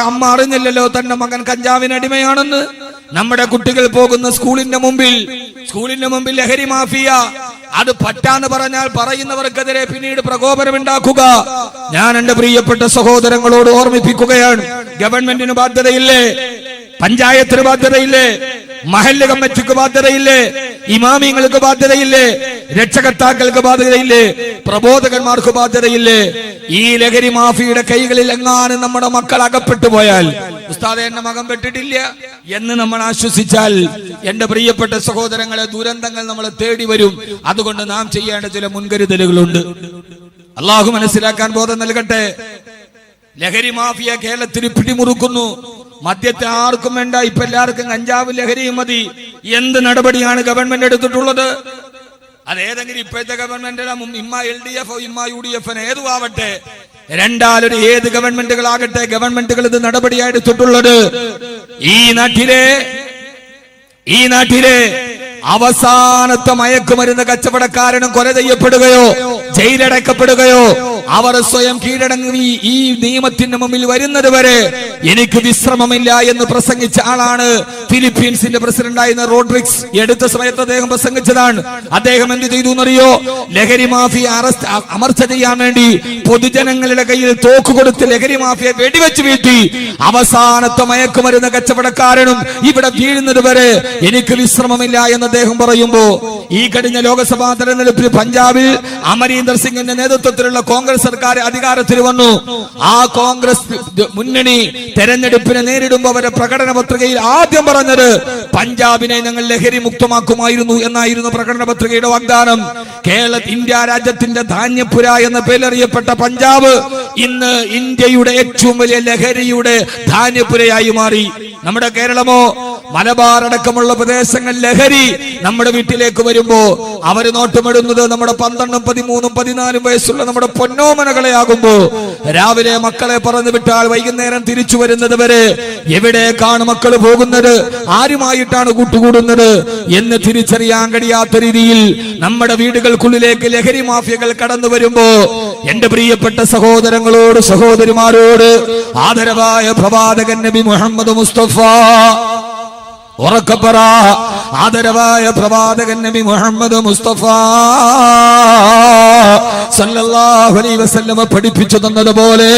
അമ്മ അറിഞ്ഞില്ലല്ലോ തന്റെ മകൻ കഞ്ചാവിന് അടിമയാണെന്ന്. നമ്മുടെ കുട്ടികൾ പോകുന്ന സ്കൂളിന്റെ മുമ്പിൽ ലഹരി മാഫിയ. അത് പറ്റാന്ന് പറഞ്ഞാൽ പറയുന്നവർക്കെതിരെ പിന്നീട് പ്രകോപനമുണ്ടാക്കുക. ഞാൻ എന്റെ പ്രിയപ്പെട്ട സഹോദരങ്ങളോട് ഓർമ്മിപ്പിക്കുകയാണ്, ഗവൺമെന്റിന് ബാധ്യതയില്ലേ? പഞ്ചായത്തിന് ബാധ്യതയില്ലേ? മഹല്ല് കമ്മിറ്റിക്ക് ബാധ്യതയില്ലേ? ഇമാമിങ്ങൾക്ക് ബാധ്യതയില്ലേ? രക്ഷകർത്താക്കൾക്ക് ബാധ്യതയില്ലേ? പ്രബോധകന്മാർക്ക് ബാധ്യതയില്ലേ? ഈ ലഹരി മാഫിയുടെ കൈകളിൽ എങ്ങാനും നമ്മുടെ മക്കൾ അകപ്പെട്ടു പോയാൽ, ഉസ്താദെ എന്റെ മകൻ പെട്ടിട്ടില്ല എന്ന് നമ്മൾ ആശ്വസിച്ചാൽ, എന്റെ പ്രിയപ്പെട്ട സഹോദരങ്ങളെ, ദുരന്തങ്ങൾ നമ്മളെ തേടി വരും. അതുകൊണ്ട് നാം ചെയ്യേണ്ട ചില മുൻകരുതലുകളുണ്ട്. അള്ളാഹു മനസ്സിലാക്കാൻ ബോധം നൽകട്ടെ. ലഹരി മാഫിയ കേരളത്തിൽ പിടിമുറുക്കുന്നു. മദ്യത്തെ ആർക്കും വേണ്ട, ഇപ്പൊ എല്ലാവർക്കും കഞ്ചാവ് ലഹരിയും മതി. എന്ത് നടപടിയാണ് ഗവൺമെന്റ് എടുത്തിട്ടുള്ളത്? അതേതെങ്കിലും ഇപ്പോഴത്തെ ഗവൺമെന്റ്, ഇമ്മ LDF ഇമ്മ UDF ഏതും ആവട്ടെ, രണ്ടാലൊരു ഏത് ഗവൺമെന്റുകളാകട്ടെ, ഗവൺമെന്റുകൾ ഇത് നടപടിയായി എടുത്തിട്ടുള്ളത്. ഈ നാട്ടിലെ അവസാനത്തെ മയക്കുമരുന്ന് കച്ചവടക്കാരനും കൊല ചെയ്യപ്പെടുകയോ ജയിലടക്കപ്പെടുകയോ അവർ സ്വയം കീഴടങ്ങി ഈ നിയമത്തിന്റെ മുമ്പിൽ വരുന്നത് വരെ എനിക്ക് വിശ്രമമില്ല എന്ന് പ്രസംഗിച്ച ആളാണ് ഫിലിപ്പീൻസിന്റെ പ്രസിഡന്റായിരുന്ന റോഡ്രിക്സ്. എടുത്ത സമയത്ത് അദ്ദേഹം പ്രസംഗിച്ചതാണ്. അദ്ദേഹം എന്ത് ചെയ്തു എന്നറിയോ? ലഹരി മാഫിയ അമർച്ച ചെയ്യാൻ വേണ്ടി പൊതുജനങ്ങളുടെ കയ്യിൽ തോക്ക് കൊടുത്ത് ലഹരി മാഫിയ വെടിവെച്ച് വീഴ്ത്തി. അവസാനത്തെ മയക്കുമരുന്ന് കച്ചവടക്കാരനും ഇവിടെ വീഴുന്നത് വരെ എനിക്ക് വിശ്രമമില്ല എന്ന് അദ്ദേഹം പറയുമ്പോ, ഈ കഴിഞ്ഞ ലോക്സഭാ തെരഞ്ഞെടുപ്പിൽ പഞ്ചാബിൽ അമരീന്ദർ സിംഗിന്റെ നേതൃത്വത്തിലുള്ള കോൺഗ്രസ് സർക്കാർ അധികാരത്തിൽ വന്നു. ആ കോൺഗ്രസ് മുന്നണി തെരഞ്ഞെടുപ്പിനെ നേരിടുമ്പോൾ അവരുടെ പ്രകടന പത്രികയിൽ ആദ്യം പറഞ്ഞത് പഞ്ചാബിനെ ഞങ്ങൾ ലഹരി മുക്തമാക്കുമായിരുന്നു എന്നായിരുന്നു പ്രകടന പത്രികയുടെ വാഗ്ദാനം. ഇന്ത്യ രാജ്യത്തിന്റെ ധാന്യപുര എന്ന പേരറിയപ്പെട്ട പഞ്ചാബ് ഇന്ന് ഇന്ത്യയുടെ ഏറ്റവും വലിയ ലഹരിയുടെ ധാന്യപുരയായി മാറി. നമ്മുടെ കേരളമോ മലബാർ അടക്കമുള്ള പ്രദേശങ്ങൾ ലഹരി നമ്മുടെ വീട്ടിലേക്ക് വരുമ്പോ അവര് നോട്ടമിടുന്നത് നമ്മുടെ 12, 13, 14 വയസ്സുള്ള നമ്മുടെ പൊന്നോമനകളെ ആകുമ്പോ, രാവിലെ മക്കളെ പറഞ്ഞു വിട്ടാൽ വൈകുന്നേരം തിരിച്ചു വരുന്നത് വരെ എവിടേക്കാണ് മക്കൾ പോകുന്നത്, ആരുമായിട്ടാണ് കൂട്ടുകൂടുന്നത് എന്ന് തിരിച്ചറിയാൻ കഴിയാത്ത രീതിയിൽ നമ്മുടെ വീടുകൾക്കുള്ളിലേക്ക് ലഹരി മാഫിയകൾ കടന്നു വരുമ്പോ, എന്റെ പ്രിയപ്പെട്ട സഹോദരങ്ങളോട് സഹോദരിമാരോട് ആദരവായ പ്രവാചകൻ നബി മുഹമ്മദ് മുസ്തഫ, ഉറക്കപ്പറ, ആദരവായ പ്രവാചകൻ നബി മുഹമ്മദ് മുസ്തഫ സല്ലല്ലാഹു അലൈഹി വസല്ലം പഠിപ്പിച്ചു തന്നതുപോലെ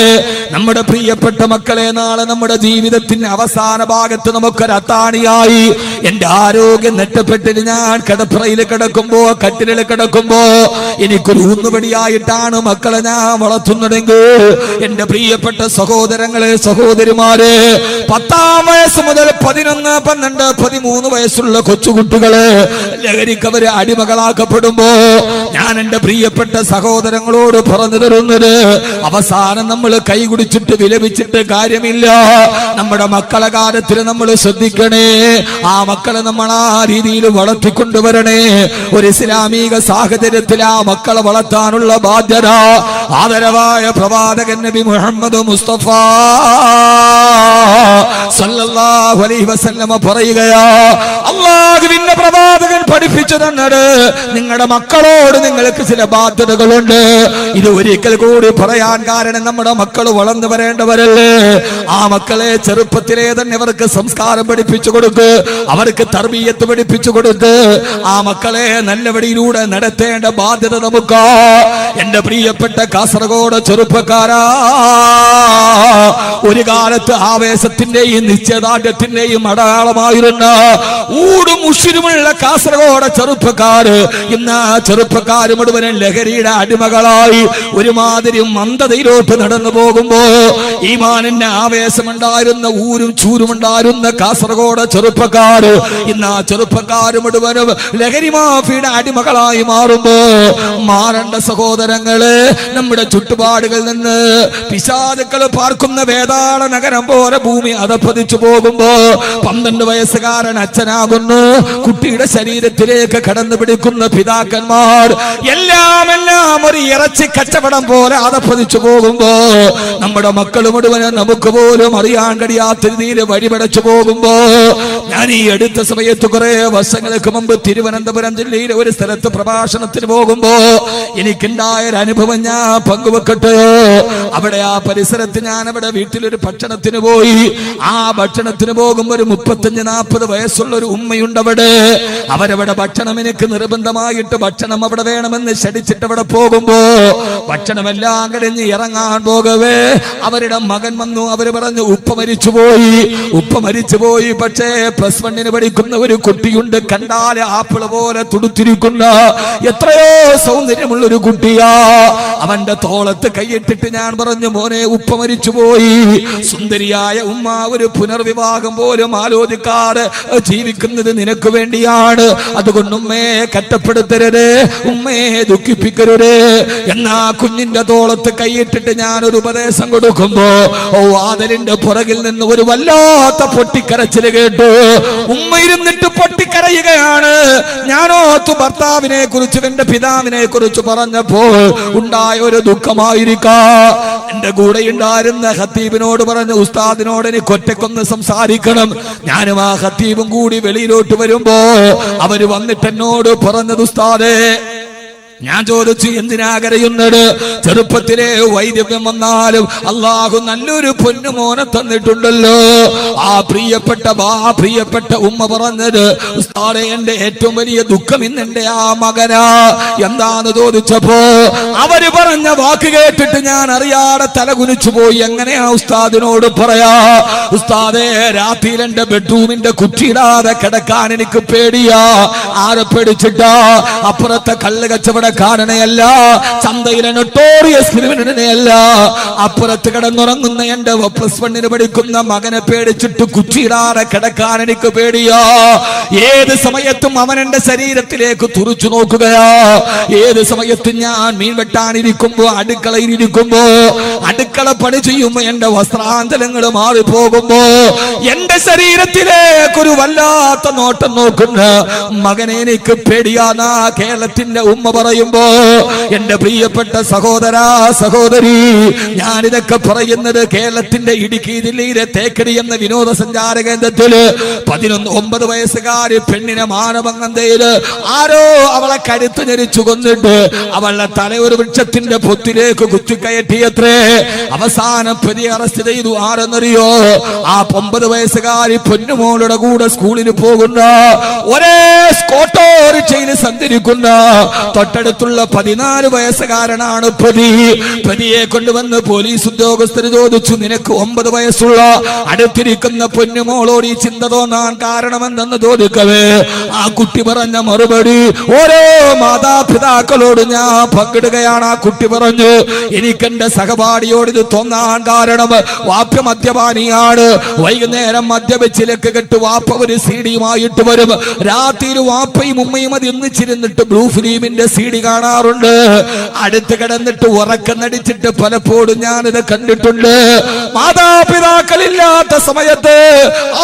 നമ്മുടെ പ്രിയപ്പെട്ട മക്കളെ നാളെ നമ്മുടെ ജീവിതത്തിന്റെ അവസാന ഭാഗത്ത് നമുക്കൊരു അത്താണിയായി, എന്റെ ആരോഗ്യം നെറ്റപ്പെട്ടിട്ട് ഞാൻ കിടപ്പറയിൽ കിടക്കുമ്പോ, കട്ടിലിൽ കിടക്കുമ്പോ എനിക്കൊരു ഊന്നുപടിയായിട്ടാണ് മക്കളെ ഞാൻ വളർത്തുന്നതെങ്കിൽ, എന്റെ പ്രിയപ്പെട്ട സഹോദരങ്ങളെ സഹോദരിമാരെ, 10 വയസ്സ് മുതൽ 11, 12, 13 വയസ്സുള്ള കൊച്ചുകുട്ടികളെ ലഹരിക്കവര് അടിമകളാക്കപ്പെടുമ്പോ ഞാൻ എന്റെ പ്രിയപ്പെട്ട സഹോദരങ്ങളോട് പറഞ്ഞു തരുന്നത്, അവസാനം നമ്മൾ കൈകുടിച്ചിട്ട് വിലപിച്ചിട്ട് കാര്യമില്ല. നമ്മുടെ മക്കളെ കാര്യത്തിൽ നമ്മൾ ശ്രദ്ധിക്കണേ. ആ മക്കളെ നമ്മൾ ആ രീതിയിൽ വളർത്തിക്കൊണ്ടുവരണേ. ഒരു ഇസ്ലാമിക സാഹചര്യത്തിൽ ആ മക്കളെ വളർത്താനുള്ള ബാധ്യത ആദരവായ പ്രവാചകൻ നബി മുഹമ്മദ് മുസ്തഫ സല്ലല്ലാഹു അലൈഹി വസല്ലം പറയുകയാ, അല്ലാഹുവിന്റെ പ്രവാചകൻ പഠിപ്പിച്ചു തന്നത്, നിങ്ങളുടെ മക്കളോട് നിങ്ങൾക്ക് ചില ബാധ്യതകളുണ്ട്. ഇത് ഒരിക്കൽ കൂടി പറയാൻ കാരണം നമ്മുടെ മക്കൾ വളർന്നു വരേണ്ടവരല്ലേ. ആ മക്കളെ ചെറുപ്പത്തിലേ തന്നെ അവർക്ക് സംസ്കാരം പഠിപ്പിച്ചു കൊടുക്ക്, അവർക്ക് തർബീയത്ത് പഠിപ്പിച്ചു കൊടുക്ക്. ആ മക്കളെ നല്ല വഴിയിലൂടെ നടത്തേണ്ട ബാധ്യത നമുക്ക്. എന്റെ പ്രിയപ്പെട്ട കാസർഗോഡ് ചെറുപ്പക്കാരാ, ഒരു കാലത്ത് ആവേശത്തിന്റെയും നിശ്ചയദാർഢ്യത്തിന്റെയും അടയാളമായിരുന്ന ഊടും ഉഷിരുമുള്ള കാസർഗോഡ് ചെറുപ്പക്കാര് ഇന്ന് ചെറുപ്പക്കാര് മുഴുവനും ലഹരിയുടെ അടിമകളായി ഒരുമാതിരി മന്ദതയിലോട്ട് നടന്നു പോകുമ്പോ, ഈമാനിന്റെ ആവേശമുണ്ടായിരുന്ന ഊരും ചൂരുമുണ്ടായിരുന്ന കാസർഗോഡ് ചെറുപ്പക്കാര് ഇന്ന് ആ ചെറുപ്പക്കാര് മുഴുവനും ലഹരി മാഫിയുടെ അടിമകളായി മാറുമ്പോ, മാറേണ്ട സഹോദരങ്ങള്, നമ്മുടെ ചുറ്റുപാടുകളിൽ നിന്ന് പിശാചുക്കൾ പാർക്കുന്ന വേതാള നഗരം പോലെ ഭൂമി അധപ്പതിച്ചു പോകുമ്പോ 12 വയസ്സുകാരൻ അച്ഛനാകുന്നു, കുട്ടിയുടെ ശരീരത്തിലേക്ക് കടന്നു പിടിക്കുന്ന പിതാക്കന്മാർ എല്ലാം ഒരു ഇറച്ചി കച്ചവടം പോലെ അധപ്പതിച്ചു പോകുമ്പോ, നമ്മുടെ മക്കൾ മുഴുവനും നമുക്ക് പോലും അറിയാൻ കഴിയാത്ത രീതിയിൽ വഴിപടച്ചു പോകുമ്പോ, ഞാൻ ഈ അടുത്ത സമയത്ത് കുറെ വർഷങ്ങൾക്ക് മുമ്പ് തിരുവനന്തപുരം ജില്ലയിലെ ഒരു സ്ഥലത്ത് പ്രഭാഷണത്തിന് പോകുമ്പോ എനിക്കുണ്ടായ ഒരു അനുഭവം ഞാൻ പങ്കുവെക്കട്ടെ. അവിടെ ആ പരിസരത്ത് ഞാൻ അവിടെ വീട്ടിലൊരു ഭക്ഷണത്തിന് പോയി. ആ ഭക്ഷണത്തിന് പോകുമ്പോ ഒരു 35-40 വയസ്സുള്ള ഒരു ഉമ്മയുണ്ട് അവിടെ. അവരവിടെ ഭക്ഷണം എനിക്ക് നിർബന്ധമായിട്ട് ഭക്ഷണം അവിടെ വേണമെന്ന് ക്ഷണിച്ചിട്ട് അവിടെ പോകുമ്പോ ഭക്ഷണമെല്ലാം കഴിഞ്ഞ് ഇറങ്ങാൻ പോകവേ അവരുടെ മകൻ വന്നു. അവര് പറഞ്ഞു ഉപ്പ മരിച്ചുപോയി. പക്ഷേ +1 പഠിക്കുന്ന ഒരു കുട്ടിയുണ്ട്, കണ്ടാല് ആപ്പിള് പോലെ തുടുത്തിരിക്കുന്ന എത്രയോ സൗന്ദര്യമുള്ള ഒരു കുട്ടിയാ. അവന്റെ തോളത്ത് കൈയിട്ടിട്ട് ഞാൻ പറഞ്ഞു, മോനെ ഉപ്പ മരിച്ചുപോയി. സുന്ദരിയായ ഉമ്മ ഒരു പുനർവിവാഹം പോലും ആലോചിക്കാതെ ജീവിക്കുന്നത് നിനക്ക് വേണ്ടിയാണ്. അതുകൊണ്ട് ഉമ്മയെ കഷ്ടപ്പെടുത്തരുത്, ഉമ്മയെ ദുഃഖിപ്പിക്കരുത്. എന്നാ കുഞ്ഞിന്റെ തോളത്ത് കൈയിട്ടിട്ട് ഞാനൊരു ഉപദേശം കൊടുക്കുമ്പോ വാതിലിന്റെ പുറകിൽ നിന്ന് ഒരു വല്ലാത്ത പൊട്ടിക്കരച്ചില് കേട്ടു. ഉമ്മ ഇരുന്നിട്ട് പൊട്ടിക്കരയുകയാണ്. ഞാനോത്തു ഭർത്താവിനെ കുറിച്ച് എന്റെ പിതാവിനെ കുറിച്ച് പറഞ്ഞപ്പോൾ ഉണ്ടായ ഒരു ദുഃഖമായിരിക്കാം. എന്റെ കൂടെ ഉണ്ടായിരുന്ന ഖത്തീബിനോട് പറഞ്ഞു, ഉസ്താദിനോട് എനിക്ക് ഒറ്റക്കൊന്ന് സംസാരിക്കണം. ഞാനും ആ ഖത്തീബും കൂടി വെളിയിലോട്ട് വരുമ്പോ അവര് വന്നിട്ട് എന്നോട് പറഞ്ഞത്, ഉസ്താദേ, ഞാൻ ചോദിച്ചു എന്തിനാ കരയുന്നത്? ചെറുപ്പത്തിലെ വൈദ്യം വന്നാലും അള്ളാഹു നല്ലൊരു പൊന്നുമോനെ തന്നിട്ടുണ്ടല്ലോ. ആ പ്രിയപ്പെട്ട ഉമ്മ പറഞ്ഞത്, ഉസ്താദേ, എന്റെ ഏറ്റവും വലിയ ദുഃഖം ഇന്നെന്റെ ആ മകനാ. എന്താന്ന് ചോദിച്ചപ്പോ അവര് പറഞ്ഞ വാക്ക് കേട്ടിട്ട് ഞാൻ അറിയാതെ തലകുനിച്ചു പോയി. എങ്ങനെയാ ഉസ്താദിനോട് പറയാ? ഉസ്താദേ, രാത്രിയിൽ എന്റെ ബെഡ്റൂമിന്റെ കുറ്റിയിടാതെ കിടക്കാൻ എനിക്ക് പേടിയാ. ആരെ പേടിച്ചിട്ടാ? അപ്പുറത്തെ കള്ള് കച്ചവടക്കാരനെയല്ല, ചന്തയിലെ നൊട്ടോറിയസ് ക്രിമിനലിനെയല്ല, അപ്പുറത്ത് കിടന്നുറങ്ങുന്ന എന്റെ +1 പഠിക്കുന്ന മകനെ പേടിച്ചിട്ട് കുറ്റിയിടാതെ കിടക്കാൻ എനിക്ക് പേടിയാ. ഏത് സമയത്തും അവൻ എന്റെ ശരീരത്തിലേക്ക് തുറിച്ചു നോക്കുകയാ. ഏത് സമയത്തും ഞാൻ മീൻ വെട്ടാനിരിക്കുമ്പോ, അടുക്കളയിൽ ഇരിക്കുമ്പോ, അടുക്കള പണി ചെയ്യുമ്പോ എന്റെ വസ്ത്രാഞ്ചലങ്ങൾ മാറിപ്പോകുമ്പോ എന്റെ ശരീരത്തിലേക്ക് ഒരു വല്ലാത്ത നോട്ടം നോക്കുന്ന മകനെ എനിക്ക് പേടിയാന്നാ കേരളത്തിന്റെ ഉമ്മ പറയുമ്പോ, എന്റെ പ്രിയപ്പെട്ട സഹോദരാ സഹോദരി, ഞാനിതൊക്കെ പറയുന്നത് കേരളത്തിന്റെ ഇടുക്കി ജില്ലയിലെ തേക്കടി എന്ന വിനോദസഞ്ചാര കേന്ദ്രത്തില് 19 വയസ്സുകാരി പെണ്ണിനെ മാനഭംഗന്തയില് ആരോ അവളെ കരുത്ത് ഞെരിച്ചു കൊന്നിട്ട് അവളുടെ തല ഒരു വൃക്ഷത്തിന്റെ പൊത്തിലേക്ക് കുത്തിക്കയറ്റിയത്രേ. അവസാനം പ്രതി അറസ്റ്റ് ചെയ്തു. ആരെന്നറിയോ? ആ 9 വയസ്സുകാരി പൊന്നുമോളുടെ കൂടെ സ്കൂളിൽ പോകുന്ന ഒരേ ഓട്ടോറിക്ഷയിൽ സഞ്ചരിക്കുന്ന തൊട്ടടുത്തുള്ള 14 വയസ്സുകാരനാണ് പ്രതി. പ്രതിയെ കൊണ്ടുവന്ന് പോലീസ് ഉദ്യോഗസ്ഥർ ചോദിച്ചു, നിനക്ക് 9 വയസ്സുള്ള അടുത്തിരിക്കുന്ന പൊന്നുമോളോട് ഈ ചിന്ത തോന്നാൻ കാരണമെന്തെന്ന് ചോദിക്കവേ ആ കുട്ടി പറഞ്ഞ മറുപടി ഓരോ മാതാപിതാക്കളോട് ഞാൻ പങ്കിടുകയാണ്. ആ കുട്ടി പറഞ്ഞു, എനിക്കെന്റെ സഹപാഠിയോട് ഇത് തോന്നാൻ കാരണം വാപ്പ മദ്യപാനിയാണ്. വൈകുന്നേരം മദ്യപിച്ചിലേക്ക് കെട്ട് വാപ്പ ഒരു CD-യുമായിട്ട് വരും. രാത്രി വാപ്പയും ഉമ്മയും അത് ഒന്നിച്ചിരുന്നിട്ട് ബ്ലൂ ഫിലിമിന്റെ CD കാണാറുണ്ട്. അടുത്ത് കിടന്നിട്ട് ഉറക്കം നടിച്ചിട്ട് പലപ്പോഴും ഞാനിത് കണ്ടിട്ടുണ്ട്. മാതാപിതാക്കളില്ലാത്ത സമയത്ത്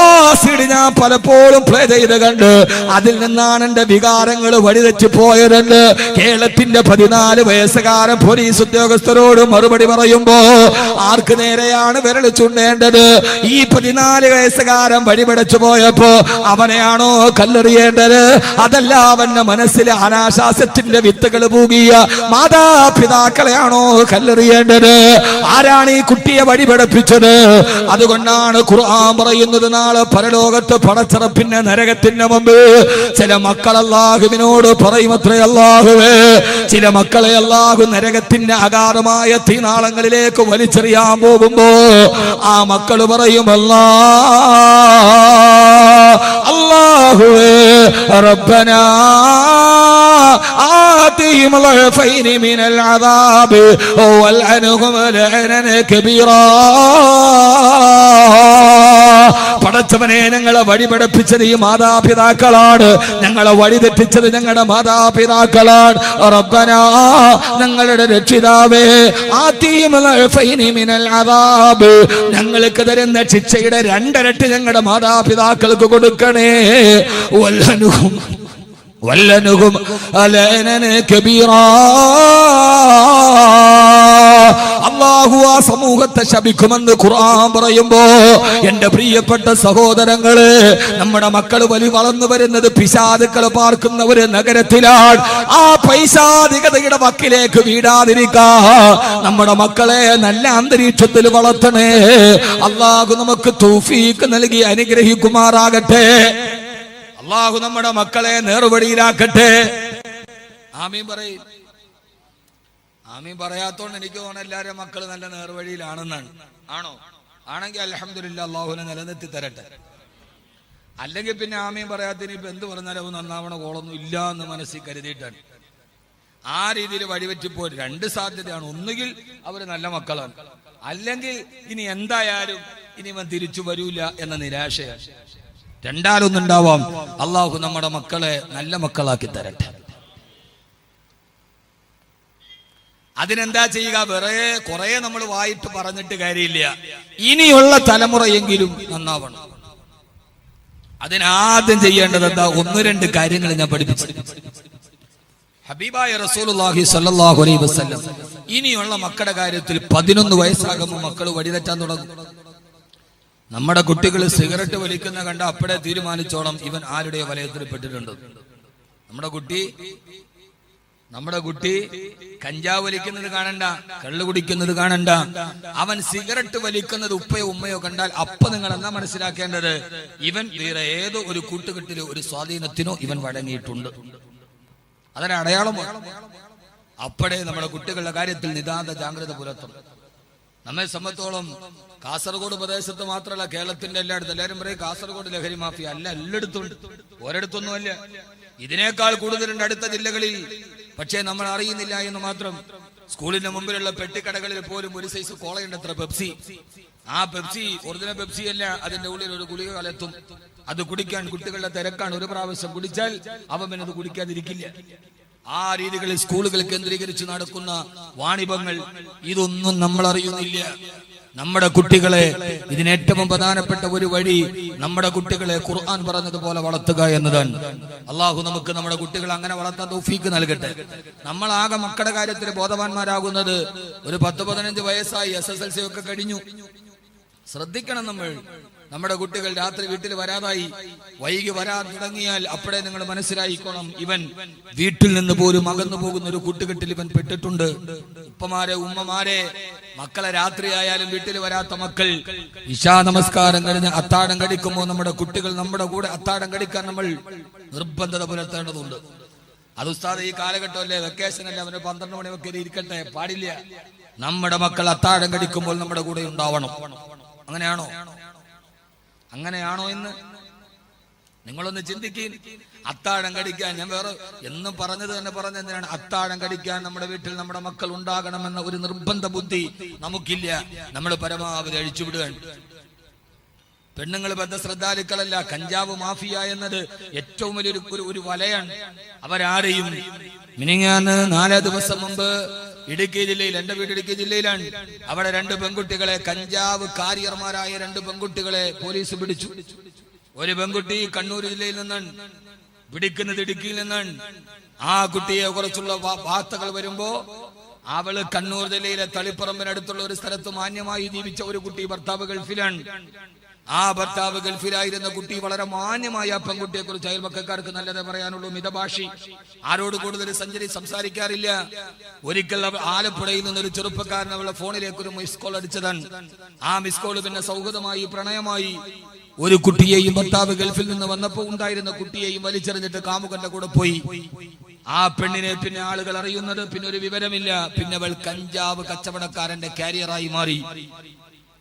ആ CD ഞാൻ പലപ്പോഴും പ്ലേ ചെയ്ത് കണ്ട് അതിൽ നിന്നാണ് എന്റെ വികാരങ്ങൾ വഴിതെറ്റി പോയതെന്ന് കേരളത്തിന്റെ 14 വയസ്സുകാരൻ പോലീസ് ഉദ്യോഗസ്ഥരോട് മറുപടി പറയുമ്പോ ആർക്ക് നേരെയാണ് വിരൽ ചൂണ്ടേണ്ടത്? ഈ 14 വയസ്സുകാരൻ വഴിപടച്ചു പോയപ്പോ അവനെയാണോ കല്ലെറിയേണ്ടത്? അതല്ല, അവന്റെ മനസ്സിലെ അനാശാസ്യത്തിന്റെ വിത്തുകൾ പൂകിയ മാതാപിതാക്കളെയാണോ കല്ലെറിയേണ്ടത്? ആരാണ് ഈ കുട്ടിയെ വഴിപടപ്പിച്ചത്? അതുകൊണ്ടാണ് ഖുർആൻ പറയുന്നത്, നാളെ പരലോകത്ത് പടച്ചറപ്പിന്റെ നരകത്തിന്റെ മുമ്പ് ചില മക്കൾ അല്ലാഹുവിനോട് പറയുമത്രേ, അല്ലാഹുവേ, ചില മക്കളെ അല്ലാഹു നരകത്തിന്റെ അഗാധമായ തീനാളങ്ങളിലേക്ക് വലിച്ചെറിയാൻ പോകുമ്പോ ആ മക്കള് പറയും, അല്ലാഹുവേ റബ്ബനാ ആതിഹിം ളഅഫൈൻ മിനൽ അദാബ് വൽഅൻഹും ലഅനൻ കബീറാ. പടച്ചവനെ, ഞങ്ങളെ വഴിപടപ്പിച്ചത് ഈ മാതാപിതാക്കളാണ്, ഞങ്ങളെ വഴിതെറ്റിച്ചത് ഞങ്ങളുടെ മാതാപിതാക്കളാണ്. റബ്ബനാ, ഞങ്ങളുടെ രക്ഷിതാവേ, ആതിഹിം ളഅഫൈൻ മിനൽ അദാബ്, ഞങ്ങൾക്ക് തരുന്ന ശിക്ഷയുടെ 2 ഇരട്ടി ഞങ്ങളുടെ മാതാപിതാക്കൾക്ക് കൊടുക്കണേ. വല്ലനുഹും ലഅനൻ കബീറാ. അല്ലാഹു ആ സമൂഹത്തെ ശപിക്കുമെന്ന് ഖുർആൻ പറയുമ്പോ എന്റെ പ്രിയപ്പെട്ട സഹോദരങ്ങളെ, നമ്മുടെ മക്കൾ വളർന്നു വരുന്നത് പിശാചുക്കൾ പാർക്കുന്ന ഒരു നഗരത്തിലാണ്. ആ പൈശാചികതയുടെ വക്കിലേക്ക് വീടാതിരിക്കാ നമ്മുടെ മക്കളെ നല്ല അന്തരീക്ഷത്തിൽ വളർത്തണേ. അല്ലാഹു നമുക്ക് തൗഫീഖ് നൽകി അനുഗ്രഹിക്കുമാറാകട്ടെ. അല്ലാഹു നമ്മുടെ മക്കളെ നേർവഴിയിലാക്കട്ടെ. ആമീൻ പറയും. ആമീൻ പറയാത്തോണ്ട് എനിക്ക് തോന്നുന്നു എല്ലാവരും മക്കൾ നല്ല നേർവഴിയിലാണെന്നാണ്. ആണോ? ആണെങ്കിൽ അൽഹംദുലില്ലാ, അല്ലാഹുവിനെ നിലനിർത്തി തരട്ടെ. അല്ലെങ്കിൽ പിന്നെ ആമീൻ പറയാത്തതിന് ഇപ്പൊ എന്ത് പറഞ്ഞാലും അവൻ നന്നാവണ കോളൊന്നും ഇല്ല എന്ന് മനസ്സിൽ കരുതിയിട്ടാണ്. ആ രീതിയിൽ വഴിവെറ്റിപ്പോ രണ്ട് സാധ്യതയാണ്. ഒന്നുകിൽ അവര് നല്ല മക്കളാണ്, അല്ലെങ്കിൽ ഇനി എന്തായാലും ഇനി അവൻ തിരിച്ചു വരൂല എന്ന നിരാശയാണ്. രണ്ടാലൊന്നുണ്ടാവാം. അള്ളാഹു നമ്മുടെ മക്കളെ നല്ല മക്കളാക്കി തരട്ടെ. അതിനെന്താ ചെയ്യുക? വേറെ കുറെ നമ്മൾ വായിട്ട് പറഞ്ഞിട്ട് കാര്യമില്ല. ഇനിയുള്ള തലമുറയെങ്കിലും നന്നാവണം. അതിനാദ്യം ചെയ്യേണ്ടത് എന്താ? ഒന്ന് രണ്ട് കാര്യങ്ങൾ ഞാൻ പഠിപ്പിച്ചു. ഹബീബായ റസൂലുള്ളാഹി സ്വല്ലല്ലാഹു അലൈഹി വസല്ലം ഇനിയുള്ള മക്കളുടെ കാര്യത്തിൽ 11 വയസ്സാകുമ്പോൾ മക്കൾ വഴിതെറ്റാൻ തുടങ്ങും. നമ്മുടെ കുട്ടികൾ സിഗരറ്റ് വലിക്കുന്ന കണ്ട അപ്പോഴേ തീരുമാനിച്ചോണം ഇവൻ ആരുടെ വലയത്തിൽ പെട്ടിട്ടുണ്ട്. നമ്മുടെ കുട്ടി കഞ്ചാവ് വലിക്കുന്നത് കാണണ്ട, കള്ളു കുടിക്കുന്നത് കാണണ്ട, അവൻ സിഗരറ്റ് വലിക്കുന്നത് ഉപ്പയോ ഉമ്മയോ കണ്ടാൽ അപ്പൊ നിങ്ങൾ എന്നാ മനസ്സിലാക്കേണ്ടത്? ഇവൻ വേറെ ഏതോ ഒരു കൂട്ടുകെട്ടിലോ ഒരു സ്വാധീനത്തിനോ ഇവൻ വഴങ്ങിയിട്ടുണ്ട്. അതൊരു അടയാളമാണ്. അപ്പോഴേ നമ്മുടെ കുട്ടികളുടെ കാര്യത്തിൽ നിതാന്ത ജാഗ്രത പുലർത്തണം. നമ്മെ സംബന്ധിച്ചോളം കാസർഗോഡ് പ്രദേശത്ത് മാത്രമല്ല, കേരളത്തിന്റെ എല്ലായിടത്തും. എല്ലാവരും പറയും കാസർഗോഡ് ലഹരി മാഫിയ. അല്ല, എല്ലായിടത്തും ഉണ്ട്, ഒരിടത്തൊന്നുമല്ല. ഇതിനേക്കാൾ കൂടുതലുണ്ട് അടുത്ത ജില്ലകളിൽ. പക്ഷേ നമ്മൾ അറിയുന്നില്ല എന്ന് മാത്രം. സ്കൂളിന്റെ മുമ്പിലുള്ള പെട്ടിക്കടകളിൽ പോലും ഒരു സൈസ് കോളയുണ്ട്, എത്ര പെപ്സി. ആ പെപ്സി ഒറിജിനൽ പെപ്സി അല്ല, അതിന്റെ ഉള്ളിൽ ഒരു ഗുളിക കലർത്തും. അത് കുടിക്കാൻ കുട്ടികളുടെ തിരക്കാണ്. ഒരു പ്രാവശ്യം കുടിച്ചാൽ അവൻ പിന്നെ അത് കുടിക്കാതിരിക്കില്ല. ആ രീതികളിൽ സ്കൂളുകൾ കേന്ദ്രീകരിച്ച് നടക്കുന്ന വാണിഭങ്ങൾ, ഇതൊന്നും നമ്മൾ അറിയുന്നില്ല. നമ്മുടെ കുട്ടികളെ ഇതിനേറ്റവും പ്രധാനപ്പെട്ട ഒരു വഴി നമ്മുടെ കുട്ടികളെ ഖുർആൻ പറഞ്ഞതുപോലെ വളർത്തുക എന്നതാണ്. അള്ളാഹു നമുക്ക് നമ്മുടെ കുട്ടികളെ അങ്ങനെ വളർത്താൻ തൗഫീക്ക് നൽകട്ടെ. നമ്മളാകെ മക്കളുടെ കാര്യത്തിൽ ബോധവാന്മാരാകുന്നത് ഒരു 10-15 വയസ്സായി, SSLC ഒക്കെ കഴിഞ്ഞു. ശ്രദ്ധിക്കണം നമ്മൾ. നമ്മുടെ കുട്ടികൾ രാത്രി വീട്ടിൽ വരാതായി, വൈകി വരാൻ തുടങ്ങിയാൽ അപ്പോഴേ നിങ്ങൾ മനസ്സിലായിക്കോണം ഇവൻ വീട്ടിൽ നിന്ന് പോലും അകന്നു പോകുന്ന ഒരു കൂട്ടുകെട്ടിൽ ഇവൻ പെട്ടിട്ടുണ്ട്. ഉപ്പമാരെ, ഉമ്മമാരെ, മക്കളെ രാത്രിയായാലും വീട്ടിൽ വരാത്ത മക്കൾ ഇശാ നമസ്കാരം കഴിഞ്ഞ് അത്താഴം കടിക്കുമ്പോൾ നമ്മുടെ കുട്ടികൾ നമ്മുടെ കൂടെ അത്താഴം കടിക്കാൻ നമ്മൾ നിർബന്ധത പുലർത്തേണ്ടതുണ്ട്. അത് ഉസ്താദ് ഈ കാലഘട്ടമല്ലേ, വെക്കേഷൻ അല്ലേ, അവന് 12 മണി വരെ ഇരിക്കട്ടെ, പാടില്ല. നമ്മുടെ മക്കൾ അത്താഴം കടിക്കുമ്പോൾ നമ്മുടെ കൂടെ ഉണ്ടാവണം. അങ്ങനെയാണോ എന്ന് നിങ്ങളൊന്ന് ചിന്തിക്കുക. അത്താഴം കടിക്കാൻ ഞാൻ വേറെ എന്നും പറഞ്ഞത് തന്നെ പറഞ്ഞെന്തിനാണ്? അത്താഴം കടിക്കാൻ നമ്മുടെ വീട്ടിൽ നമ്മുടെ മക്കൾ ഉണ്ടാകണമെന്ന ഒരു നിർബന്ധ ബുദ്ധി നമുക്കില്ല. നമ്മൾ പരമാവധി അഴിച്ചുവിടുകയാണ്. പെണ്ണുങ്ങൾ ബദ്ധ ശ്രദ്ധാലുക്കളല്ല. കഞ്ചാവ് മാഫിയ എന്നത് ഏറ്റവും വലിയൊരു വലയാണ്. അവരാരെയും മിനിങ്ങാന്ന് 4 ദിവസം മുമ്പ് ഇടുക്കി ജില്ലയിൽ, എന്റെ വീട് ഇടുക്കി ജില്ലയിലാണ്, അവിടെ 2 പെൺകുട്ടികളെ, കഞ്ചാവ് കാരിയർമാരായ 2 പെൺകുട്ടികളെ പോലീസ് പിടിച്ചു. ഒരു പെൺകുട്ടി കണ്ണൂർ ജില്ലയിൽ നിന്നാണ്, പിടിക്കുന്നത് ഇടുക്കിയിൽ നിന്നാണ്. ആ കുട്ടിയെ കുറിച്ചുള്ള വാർത്തകൾ വരുമ്പോ അവള് കണ്ണൂർ ജില്ലയിലെ തളിപ്പറമ്പിനടുത്തുള്ള ഒരു സ്ഥലത്ത് മാന്യമായി ജീവിച്ച ഒരു കുട്ടി, ഭർത്താവ് ഗൾഫിലാണ്. ആ ഭർത്താവ് ഗൾഫിലായിരുന്ന കുട്ടി വളരെ മാന്യമായ ആ പെൺകുട്ടിയെ കുറിച്ച് അയൽപക്കക്കാർക്ക് നല്ലതേ പറയാനുള്ളൂ. മിതഭാഷി, ആരോട് കൂടുതൽ സംസാരിക്കാറില്ല. ഒരിക്കൽ ആലപ്പുഴയിൽ നിന്നൊരു ചെറുപ്പക്കാരൻ അവളുടെ ഫോണിലേക്ക് ഒരു മിസ് കോൾ അടിച്ചതാണ്. ആ മിസ് കോൾ പിന്നെ സൗഹൃദമായി, പ്രണയമായി. ഒരു കുട്ടിയെയും ഭർത്താവ് ഗൾഫിൽ നിന്ന് വന്നപ്പോ ഉണ്ടായിരുന്ന കുട്ടിയെയും വലിച്ചെറിഞ്ഞിട്ട് കാമുകന്റെ കൂടെ പോയി. ആ പെണ്ണിനെ പിന്നെ ആളുകൾ അറിയുന്നത് പിന്നെ ഒരു വിവരമില്ല. പിന്നെ അവൾ കഞ്ചാവ് കച്ചവടക്കാരന്റെ കാരിയറായി മാറി.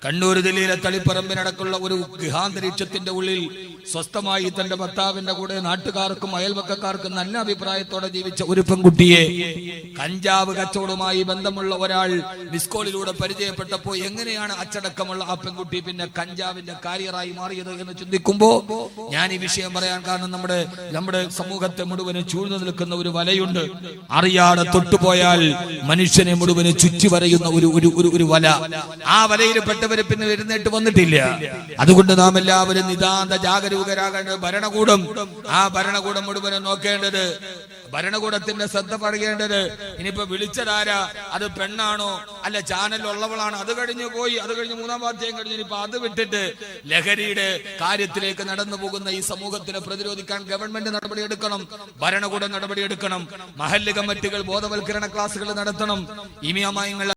കണ്ണൂർ ജില്ലയിലെ തളിപ്പറമ്പിനടക്കുള്ള ഒരു ഗൃഹാന്തരീക്ഷത്തിന്റെ ഉള്ളിൽ സ്വസ്ഥമായി തന്റെ ഭർത്താവിന്റെ കൂടെ നാട്ടുകാർക്കും അയൽവക്കക്കാർക്കും നല്ല അഭിപ്രായത്തോടെ ജീവിച്ച ഒരു പെൺകുട്ടിയെ കഞ്ചാവ് കച്ചവടവുമായി ബന്ധമുള്ള ഒരാൾ മിസ്കോളിലൂടെ പരിചയപ്പെട്ടപ്പോ എങ്ങനെയാണ് അച്ചടക്കമുള്ള ആ പെൺകുട്ടി പിന്നെ കഞ്ചാവിന്റെ കാരിയറായി മാറിയത് എന്ന് ചിന്തിക്കുമ്പോ ഞാൻ ഈ വിഷയം പറയാൻ കാരണം നമ്മുടെ സമൂഹത്തെ മുഴുവനും ചൂഴ്ന്നു നിൽക്കുന്ന ഒരു വലയുണ്ട്. അറിയാതെ തൊട്ടുപോയാൽ മനുഷ്യനെ മുഴുവനും ചുറ്റി വരയുന്ന ഒരു വല. ആ വലയിൽ പെട്ടവര് പിന്നെ എഴുന്നേറ്റ് വന്നിട്ടില്ല. അതുകൊണ്ട് നാം എല്ലാവരും നിതാന്ത ജാഗരൂകരാകേണ്ടത് ഭരണകൂടം. ആ ഭരണകൂടം മുഴുവനും നോക്കേണ്ടത് ഭരണകൂടത്തിന്റെ ശ്രദ്ധ പറയേണ്ടത് ഇനിയിപ്പോ വിളിച്ചതാരാ, അത് പെണ്ണാണോ അല്ല ചാനലുള്ളവളാണ്, അത് കഴിഞ്ഞ് പോയി, അത് കഴിഞ്ഞ് മൂന്നാം വാദ്യം കഴിഞ്ഞ് ഇനിയിപ്പോ അത് വിട്ടിട്ട് ലഹരിയുടെ കാര്യത്തിലേക്ക് നടന്നു പോകുന്ന ഈ സമൂഹത്തിനെ പ്രതിരോധിക്കാൻ ഗവൺമെന്റ് നടപടിയെടുക്കണം, ഭരണകൂടം നടപടിയെടുക്കണം, മഹല്ല് കമ്മിറ്റികൾ ബോധവൽക്കരണ ക്ലാസുകൾ നടത്തണം, ഇമാമിയങ്ങൾ